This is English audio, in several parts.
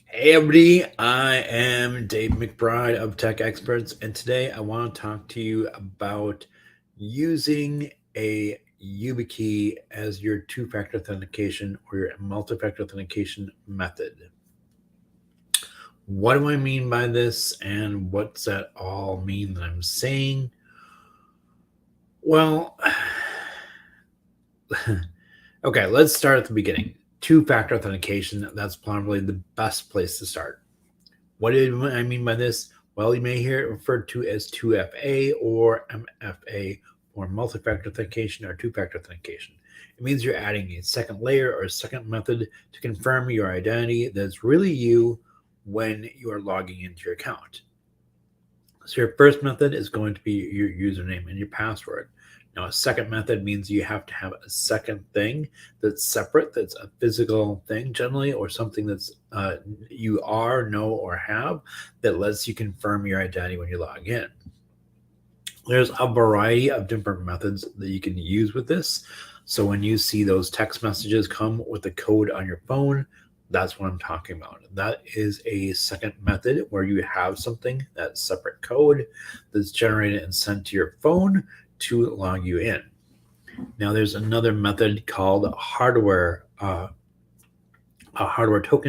Hey everybody, I am Dave McBride of Tech Experts, and today I want to talk to you about using a YubiKey as your two-factor authentication or your multi-factor authentication method. What do I mean by this, and what's that all mean that I'm saying? Well, okay, let's start at the beginning. Two-factor authentication, that's probably the best place to start. What do I mean by this? Well, you may hear it referred to as 2FA or MFA, or multi-factor authentication or two-factor authentication. It means you're adding a second layer or a second method to confirm your identity that's really you when you are logging into your account. So your first method is going to be your username and your password. Now, a second method means you have to have a second thing that's separate, that's a physical thing generally, or something that's you are, know, or have that lets you confirm your identity when you log in. There's a variety of different methods that you can use with this. So when you see those text messages come with a code on your phone, that's what I'm talking about. That is a second method where you have something, that separate code that's generated and sent to your phone to log you in. Now, there's another method called a hardware token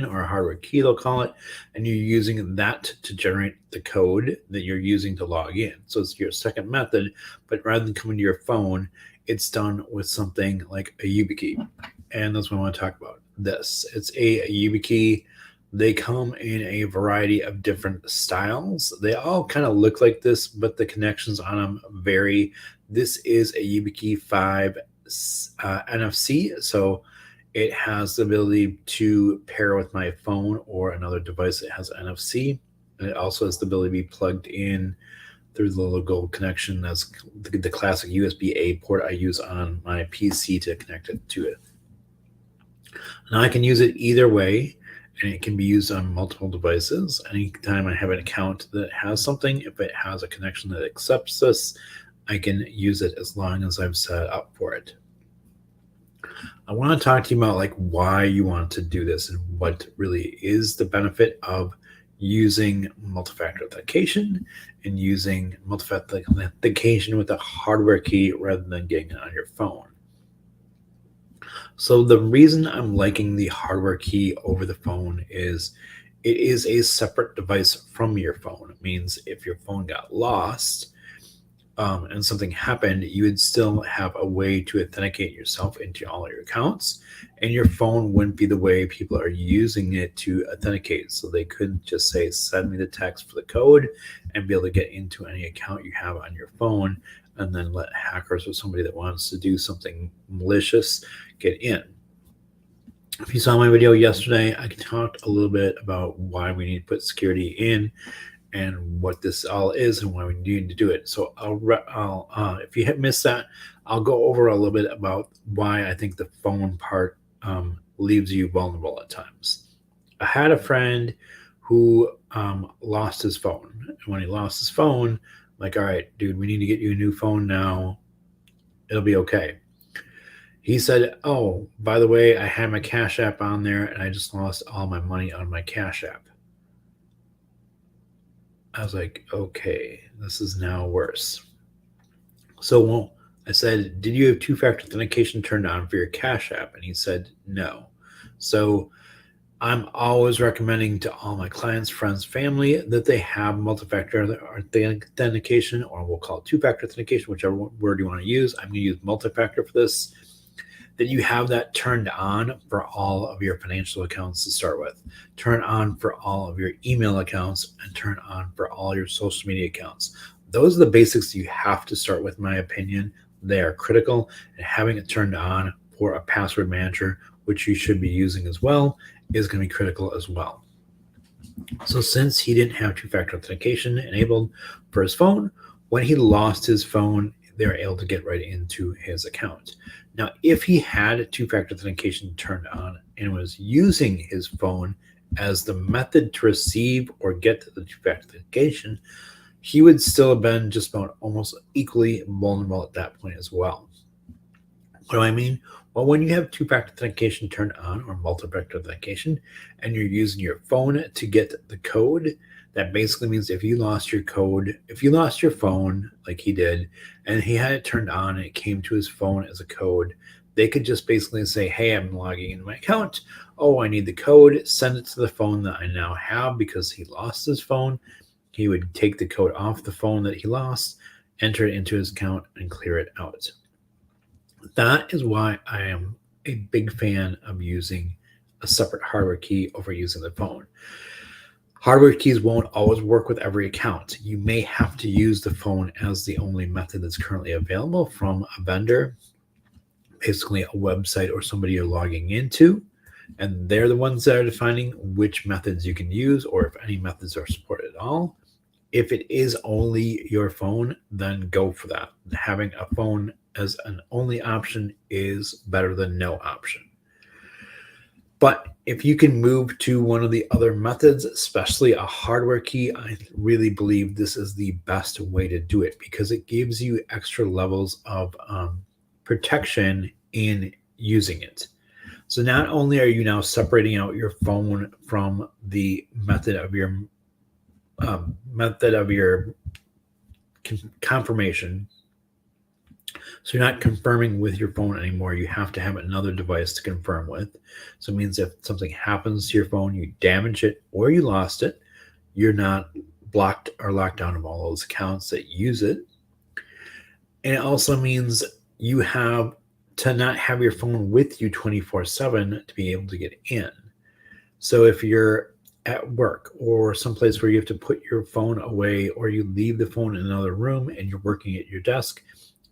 or a hardware key, they'll call it, and you're using that to generate the code that you're using to log in. So it's your second method, but rather than coming to your phone, it's done with something like a YubiKey. And that's what I want to talk about. It's a YubiKey. They come in a variety of different styles. They all kind of look like this, but the connections on them vary. This is a YubiKey 5 NFC, so it has the ability to pair with my phone or another device that has NFC. And it also has the ability to be plugged in through the little gold connection. That's the classic USB-A port I use on my PC to connect it to it. Now I can use it either way, and it can be used on multiple devices. Anytime I have an account that has something, if it has a connection that accepts this, I can use it as long as I've set up for it. I want to talk to you about like why you want to do this and what really is the benefit of using multi-factor authentication and using multi-factor authentication with a hardware key rather than getting it on your phone. So the reason I'm liking the hardware key over the phone is it is a separate device from your phone. It means if your phone got lost, and something happened, you would still have a way to authenticate yourself into all your accounts, and your phone wouldn't be the way people are using it to authenticate. So they couldn't just say, send me the text for the code and be able to get into any account you have on your phone and then let hackers or somebody that wants to do something malicious get in. If you saw my video yesterday, I talked a little bit about why we need to put security in and what this all is and why we need to do it. So if you have missed that, I'll go over a little bit about why I think the phone part leaves you vulnerable at times. I had a friend who lost his phone. And when he lost his phone, I'm like, all right, dude, we need to get you a new phone now. It'll be okay. He said, oh, by the way, I had my Cash App on there and I just lost all my money on my Cash App. I was like, okay, this is now worse. So I said, did you have two-factor authentication turned on for your Cash App? And he said, no. So I'm always recommending to all my clients, friends, family that they have multi-factor authentication, or we'll call it two-factor authentication, whichever word you want to use. I'm going to use multi-factor for this. That you have that turned on for all of your financial accounts to start with, turn on for all of your email accounts, and turn on for all your social media accounts. Those are the basics you have to start with, in my opinion. They are critical, and having it turned on for a password manager, which you should be using as well, is going to be critical as well. So since he didn't have two-factor authentication enabled for his phone, when he lost his phone, they were able to get right into his account. Now, if he had two-factor authentication turned on and was using his phone as the method to receive or get to the two-factor authentication, he would still have been just about almost equally vulnerable at that point as well. What do I mean? Well, when you have two-factor authentication turned on or multi-factor authentication, and you're using your phone to get the code, that basically means if you lost your code, if you lost your phone like he did, and he had it turned on and it came to his phone as a code, they could just basically say, hey, I'm logging into my account. Oh, I need the code. Send it to the phone that I now have because he lost his phone. He would take the code off the phone that he lost, enter it into his account, and clear it out. That is why I am a big fan of using a separate hardware key over using the phone. Hardware keys won't always work with every account. You may have to use the phone as the only method that's currently available from a vendor, basically a website or somebody you're logging into, and they're the ones that are defining which methods you can use or if any methods are supported at all. If it is only your phone, then go for that. Having a phone as an only option is better than no option. But if you can move to one of the other methods, especially a hardware key, I really believe this is the best way to do it because it gives you extra levels of protection in using it. So not only are you now separating out your phone from the method of your confirmation, so you're not confirming with your phone anymore. You have to have another device to confirm with. So it means if something happens to your phone, you damage it or you lost it, you're not blocked or locked out of all those accounts that use it. And it also means you have to not have your phone with you 24/7 to be able to get in. So if you're at work or someplace where you have to put your phone away or you leave the phone in another room and you're working at your desk,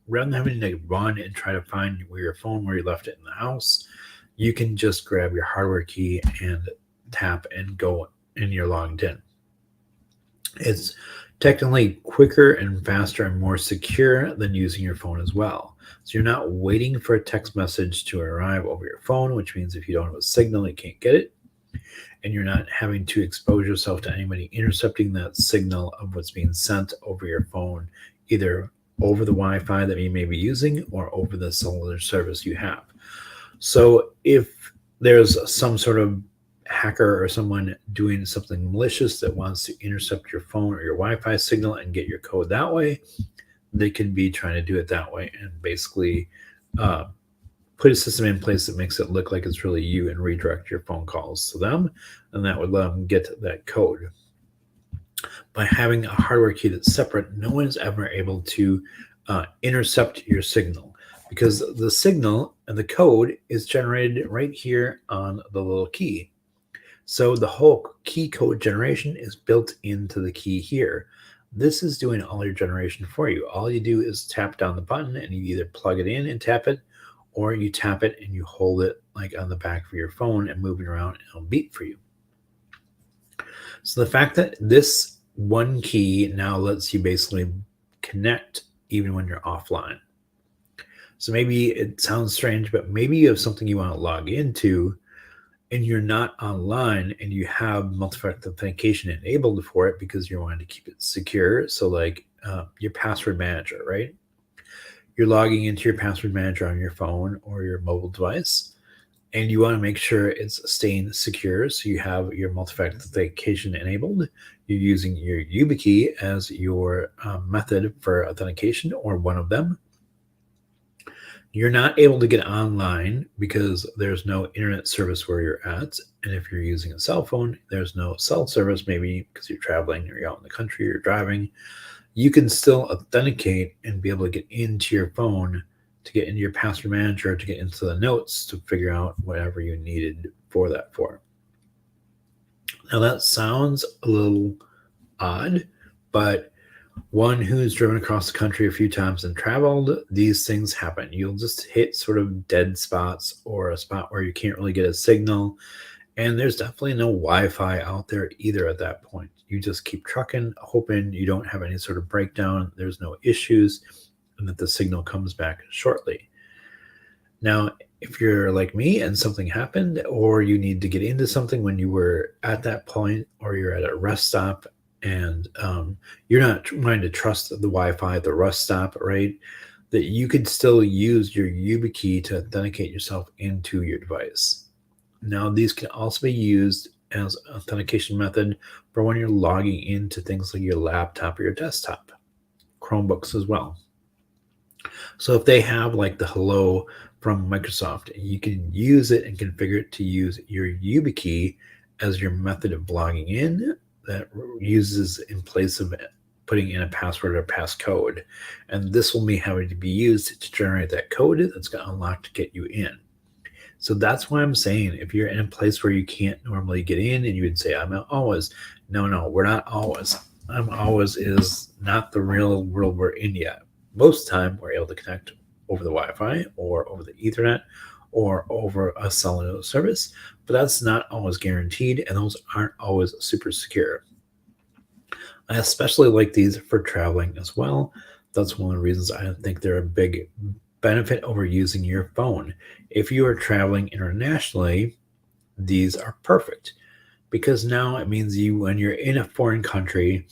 rather than having to run and try to find where you left it in the house, you can just grab your hardware key and tap and go and you're logged in. It's technically quicker and faster and more secure than using your phone as well. So you're not waiting for a text message to arrive over your phone, which means if you don't have a signal, you can't get it. And you're not having to expose yourself to anybody intercepting that signal of what's being sent over your phone, either over the Wi-Fi that you may be using or over the cellular service you have. So if there's some sort of hacker or someone doing something malicious that wants to intercept your phone or your Wi-Fi signal and get your code that way, they can be trying to do it that way and basically put a system in place that makes it look like it's really you and redirect your phone calls to them, and that would let them get that code. By having a hardware key that's separate, no one is ever able to intercept your signal because the signal and the code is generated right here on the little key. So the whole key code generation is built into the key here. This is doing all your generation for you. All you do is tap down the button and you either plug it in and tap it, or you tap it and you hold it like on the back of your phone and move it around and it'll beep for you. So the fact that this one key now lets you basically connect even when you're offline. So maybe it sounds strange, but maybe you have something you want to log into and you're not online and you have multi-factor authentication enabled for it because you're wanting to keep it secure. So like your password manager, right? You're logging into your password manager on your phone or your mobile device, and you want to make sure it's staying secure. So you have your multi-factor authentication enabled. You're using your YubiKey as your method for authentication or one of them. You're not able to get online because there's no internet service where you're at. And if you're using a cell phone, there's no cell service, maybe because you're traveling or you're out in the country, you're driving. You can still authenticate and be able to get into your phone, to get into your password manager, to get into the notes, to figure out whatever you needed for that for. Now that sounds a little odd, but one who's driven across the country a few times and traveled, these things happen. You'll just hit sort of dead spots or a spot where you can't really get a signal. And there's definitely no Wi-Fi out there either at that point. You just keep trucking, hoping you don't have any sort of breakdown, there's no issues, and that the signal comes back shortly. Now, if you're like me and something happened, or you need to get into something when you were at that point, or you're at a rest stop, and you're not trying to trust the Wi-Fi at the rest stop, right? that you could still use your YubiKey to authenticate yourself into your device. Now, these can also be used as authentication method for when you're logging into things like your laptop or your desktop, Chromebooks as well. So if they have like the hello from Microsoft, you can use it and configure it to use your YubiKey as your method of logging in that uses in place of putting in a password or passcode. And this will be having to be used to generate that code that's going to unlock to get you in. So that's why I'm saying if you're in a place where you can't normally get in and you would say, I'm always, no, we're not always. I'm always is not the real world we're in yet. Most of the time, we're able to connect over the Wi-Fi or over the Ethernet or over a cellular service, but that's not always guaranteed, and those aren't always super secure. I especially like these for traveling as well. That's one of the reasons I think they're a big benefit over using your phone. If you are traveling internationally, these are perfect because now it means when you're in a foreign country,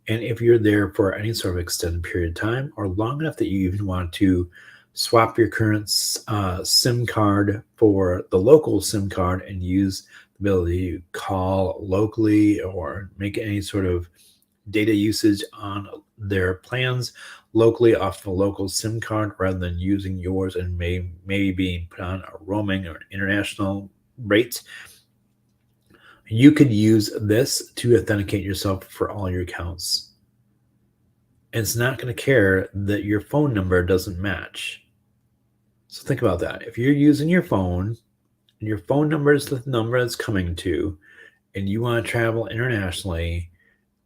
and if you're there for any sort of extended period of time or long enough that you even want to swap your current SIM card for the local SIM card and use the ability to call locally or make any sort of data usage on their plans locally off the local SIM card rather than using yours and maybe being put on a roaming or an international rate, you could use this to authenticate yourself for all your accounts. And it's not going to care that your phone number doesn't match. So think about that. If you're using your phone and your phone number is the number that's coming to, and you want to travel internationally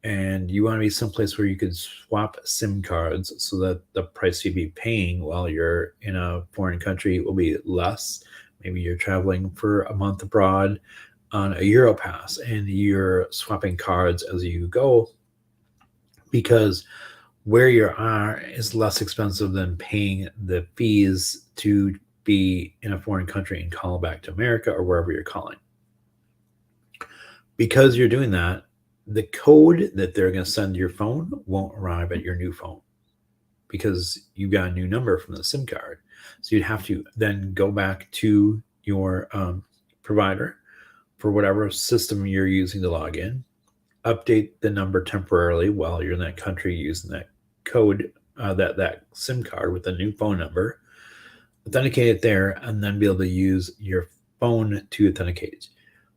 and you want to be someplace where you could swap SIM cards so that the price you'd be paying while you're in a foreign country will be less. Maybe you're traveling for a month abroad on a Europass and you're swapping cards as you go because where you are is less expensive than paying the fees to be in a foreign country and call back to America or wherever you're calling. Because you're doing that, the code that they're going to send to your phone won't arrive at your new phone because you got a new number from the SIM card. So you'd have to then go back to your provider for whatever system you're using to log in, update the number temporarily while you're in that country using that code, that SIM card with the new phone number, authenticate it there, and then be able to use your phone to authenticate.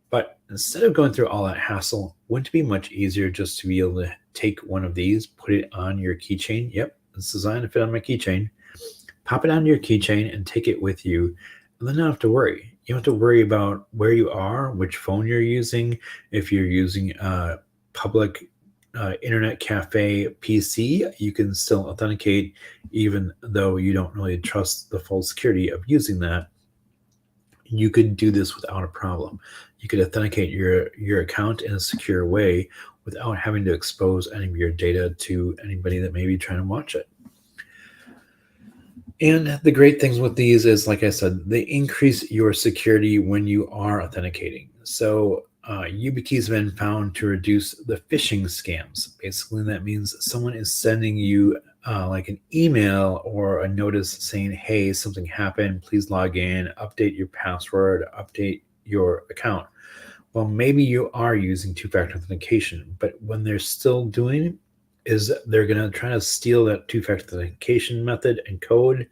But instead of going through all that hassle, wouldn't it be much easier just to be able to take one of these, put it on your keychain? Yep, it's designed to fit on my keychain. Pop it onto your keychain and take it with you, and then not have to worry. You don't have to worry about where you are, which phone you're using. If you're using a public internet cafe PC, you can still authenticate even though you don't really trust the full security of using that. You could do this without a problem. You could authenticate your account in a secure way without having to expose any of your data to anybody that may be trying to watch it. And the great things with these is, like I said, they increase your security when you are authenticating. So YubiKey has been found to reduce the phishing scams. Basically, that means someone is sending you like an email or a notice saying, hey, something happened, please log in, update your password, update your account. Well, maybe you are using two-factor authentication, but when they're still doing it, is they're going to try to steal that two-factor authentication method and code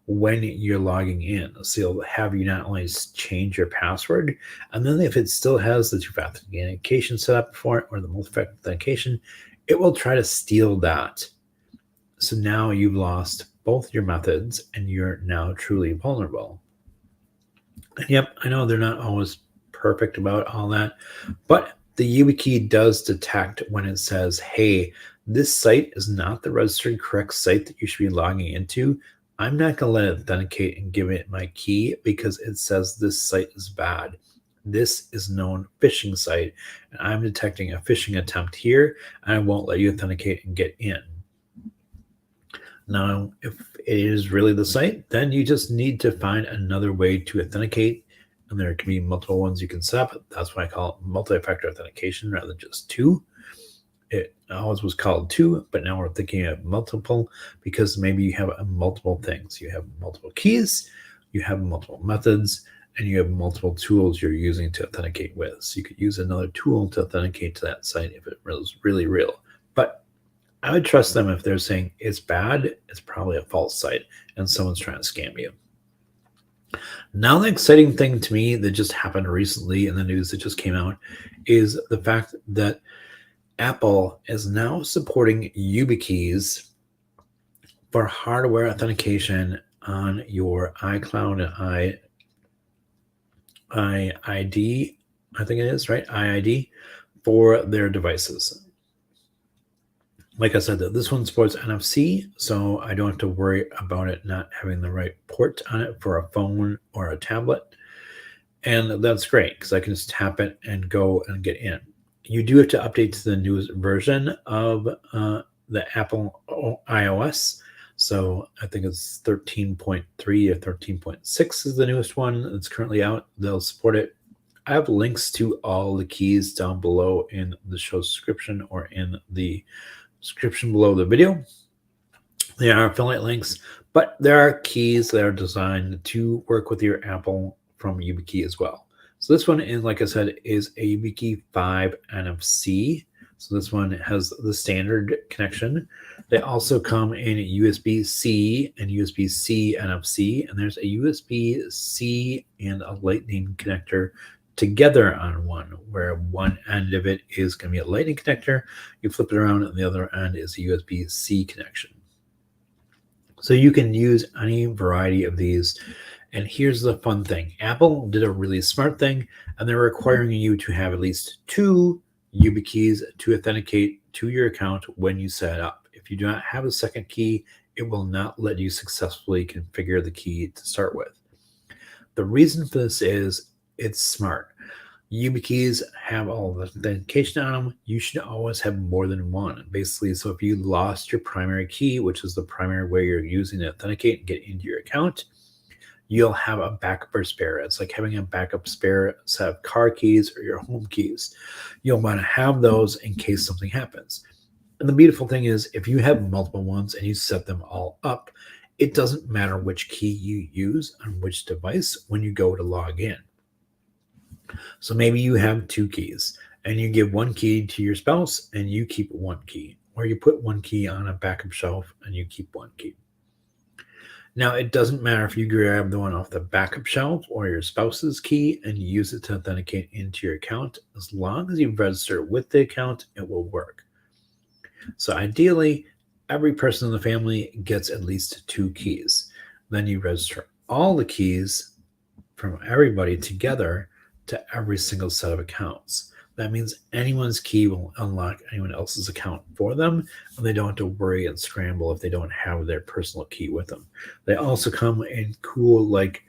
when you're logging in. So they'll have you not only change your password, and then if it still has the two-factor authentication set up for it or the multi-factor authentication, it will try to steal that. So now you've lost both your methods and you're now truly vulnerable. And yep, I know they're not always perfect about all that, but the YubiKey does detect when it says, hey, this site is not the registered correct site that you should be logging into. I'm not going to let it authenticate and give it my key because it says this site is bad. This is known phishing site, and I'm detecting a phishing attempt here, and I won't let you authenticate and get in. Now, if it is really the site, then you just need to find another way to authenticate, and there can be multiple ones you can set up. That's why I call it multi-factor authentication rather than just two. It always was called 2, but now we're thinking of multiple because maybe you have multiple things. You have multiple keys, you have multiple methods, and you have multiple tools you're using to authenticate with. So you could use another tool to authenticate to that site if it was really real. But I would trust them if they're saying it's bad, it's probably a false site and someone's trying to scam you. Now, the exciting thing to me that just happened recently in the news that just came out is the fact that Apple is now supporting YubiKeys for hardware authentication on your iCloud and iID, I think it is, right? iID for their devices. Like I said, this one supports NFC, so I don't have to worry about it not having the right port on it for a phone or a tablet. And that's great because I can just tap it and go and get in. You do have to update to the newest version of the Apple iOS. So I think it's 13.3 or 13.6 is the newest one that's currently out. They'll support it. I have links to all the keys down below in the show description or in the description below the video. They are affiliate links, but there are keys that are designed to work with your Apple from YubiKey as well. So this one, is, like I said, is a YubiKey 5 NFC. So this one has the standard connection. They also come in USB-C and USB-C NFC, and there's a USB-C and a Lightning connector together on one, where one end of it is going to be a Lightning connector. You flip it around, and the other end is a USB-C connection. So you can use any variety of these. And here's the fun thing. Apple did a really smart thing, and they're requiring you to have at least 2 YubiKeys to authenticate to your account when you set it up. If you do not have a second key, it will not let you successfully configure the key to start with. The reason for this is it's smart. YubiKeys have all the authentication on them. You should always have more than one, basically. So if you lost your primary key, which is the primary way you're using to authenticate and get into your account, you'll have a backup or spare. It's like having a backup spare set of car keys or your home keys. You'll want to have those in case something happens. And the beautiful thing is, if you have multiple ones and you set them all up, it doesn't matter which key you use on which device when you go to log in. So maybe you have 2 keys and you give one key to your spouse and you keep one key, or you put one key on a backup shelf and you keep one key. Now, it doesn't matter if you grab the one off the backup shelf or your spouse's key and you use it to authenticate into your account. As long as you register with the account, it will work. So ideally, every person in the family gets at least 2 keys. Then you register all the keys from everybody together to every single set of accounts. That means anyone's key will unlock anyone else's account for them, and they don't have to worry and scramble if they don't have their personal key with them. They also come in cool, like,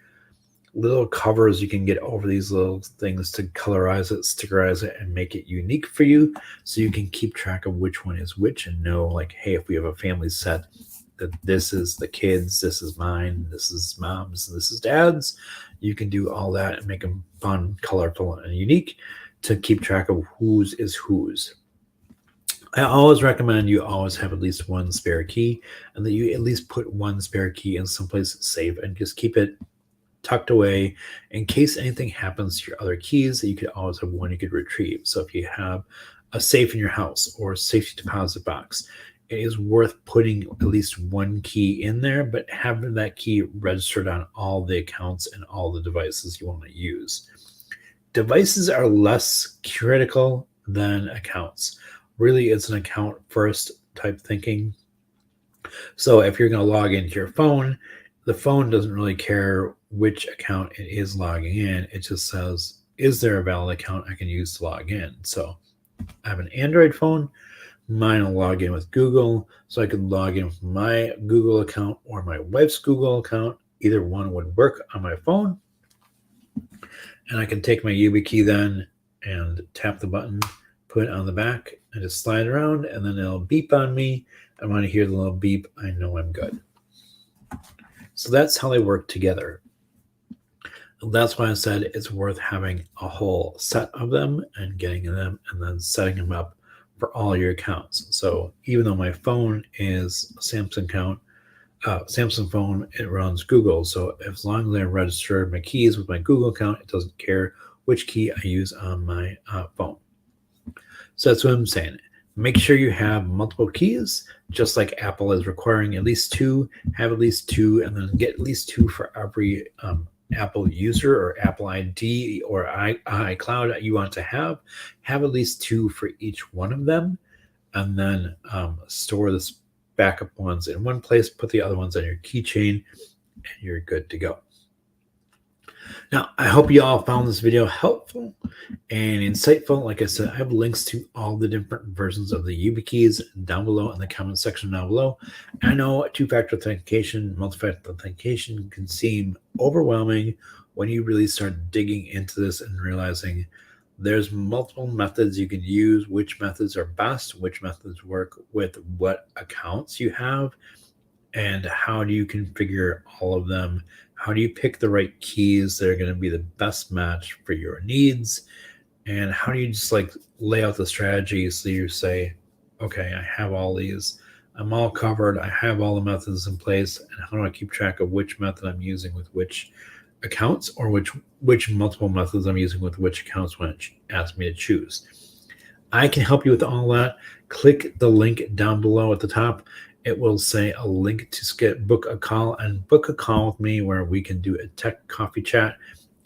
little covers you can get over these little things to colorize it, stickerize it, and make it unique for you, so you can keep track of which one is which and know, like, hey, if we have a family set, that this is the kids, this is mine, this is mom's, this is dad's. You can do all that and make them fun, colorful, and unique to keep track of whose is whose. I always recommend you always have at least one spare key, and that you at least put one spare key in someplace safe and just keep it tucked away in case anything happens to your other keys, that you could always have one you could retrieve. So if you have a safe in your house or a safety deposit box, it is worth putting at least one key in there, but having that key registered on all the accounts and all the devices you want to use. Devices are less critical than accounts. Really, it's an account first type thinking. So if you're going to log into your phone, the phone doesn't really care which account it is logging in. It just says, is there a valid account I can use to log in? So I have an Android phone. Mine will log in with Google, so I could log in with my Google account or my wife's Google account. Either one would work on my phone. And I can take my YubiKey then and tap the button, put it on the back, and just slide around, and then it'll beep on me. And when I hear the little beep, I know I'm good. So that's how they work together. And that's why I said it's worth having a whole set of them and getting them and then setting them up for all your accounts. So even though my phone is a Samsung phone, it runs Google. So as long as I register my keys with my Google account, it doesn't care which key I use on my phone. So that's what I'm saying. Make sure you have multiple keys, just like Apple is requiring at least two, have at least two, and then get at least two for every Apple user or Apple ID or iCloud you want to have. Have at least two for each one of them, and then store the backup ones in one place, put the other ones on your keychain, and you're good to go. Now, I hope you all found this video helpful and insightful. Like I said, I have links to all the different versions of the YubiKeys down below in the comment section down below. I know two-factor authentication, multi-factor authentication can seem overwhelming when you really start digging into this and realizing there's multiple methods you can use, which methods are best, which methods work with what accounts you have, and how do you configure all of them. How do you pick the right keys that are going to be the best match for your needs? And how do you just like lay out the strategy so you say, okay, I have all these, I'm all covered, I have all the methods in place, and how do I keep track of which method I'm using with which accounts, or which multiple methods I'm using with which accounts when it asks me to choose? I can help you with all that. Click the link down below at the top. It will say a link to book a call with me where we can do a tech coffee chat.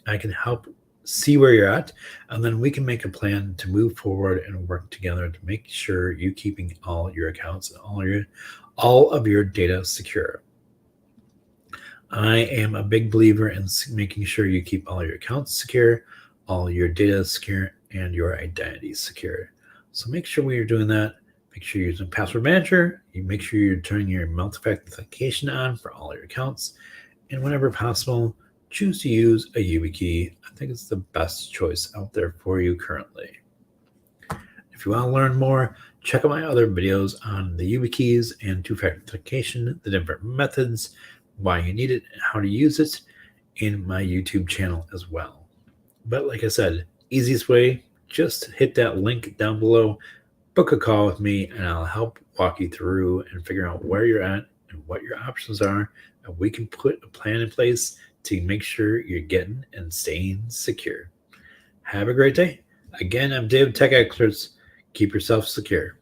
I can help see where you're at, and then we can make a plan to move forward and work together to make sure you're keeping all your accounts and all of your data secure. I am a big believer in making sure you keep all your accounts secure, all your data secure, and your identity secure. So make sure when you're doing that, make sure you're using Password Manager. You make sure you're turning your multi-factor authentication on for all your accounts. And whenever possible, choose to use a YubiKey. I think it's the best choice out there for you currently. If you want to learn more, check out my other videos on the YubiKeys and two-factor authentication, the different methods, why you need it, and how to use it in my YouTube channel as well. But like I said, easiest way, just hit that link down below, book a call with me, and I'll help walk you through and figure out where you're at and what your options are. And we can put a plan in place to make sure you're getting and staying secure. Have a great day. Again, I'm Dave, Tech Experts. Keep yourself secure.